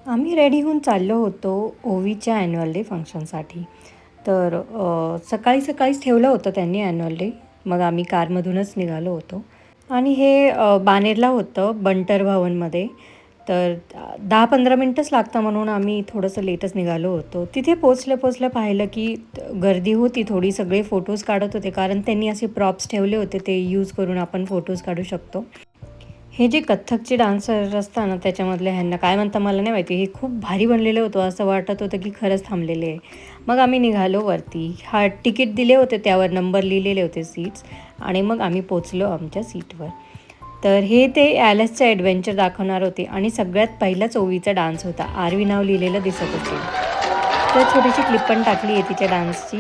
आम्ही रेडी होऊन चाललो होतो ओवीच्या ॲन्युअल डे फंक्शनसाठी. तर सकाळी सकाळीच ठेवलं होतं त्यांनी ॲन्युअल डे. मग आम्ही कारमधूनच निघालो होतो आणि हे बाणेरला होतं बंटर भवनमध्ये. तर 10-15 मिनटंच लागतं म्हणून आम्ही थोडंसं लेटच निघालो होतो. तिथे पोचल्या पाहिलं की गर्दी होती थोडी. सगळे फोटोज काढत होते कारण त्यांनी असे प्रॉप्स ठेवले होते, ते यूज करून आपण फोटोज काढू शकतो. हे जे कथ्थकचे डान्सर असतात ना, त्याच्यामधले ह्यांना काय म्हणतात मला नाही माहिती. हे खूप भारी बनलेलं होतं. असं वाटत होतं की खरंच थांबलेले आहे. मग आम्ही निघालो वरती. तिकीट दिले होते, त्यावर नंबर लिहिलेले होते सीट्स आणि मग आम्ही पोचलो आमच्या सीटवर. तर हे ते ॲलिसचं ॲडव्हेंचर दाखवणार होते आणि सगळ्यात पहिलाच ओवीचा डान्स होता. आरवी नाव लिहिलेलं दिसत होते. तर छोटीशी क्लिप पण टाकली आहे तिच्या डान्सची.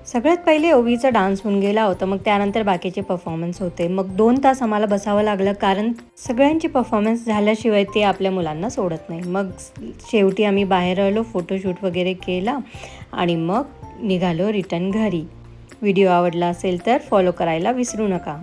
सगळ्यात पहिले ओवीचा डान्स होऊन गेला होता. मग त्यानंतर बाकीचे परफॉर्मन्स होते. मग 2 तास आम्हाला बसावं लागलं कारण सगळ्यांची परफॉर्मन्स झाल्याशिवाय ते आपल्या मुलांना सोडत नाही. मग शेवटी आम्ही बाहेर आलो, फोटोशूट वगैरे केला आणि मग निघालो रिटर्न घरी. व्हिडिओ आवडला असेल तर फॉलो करायला विसरू नका.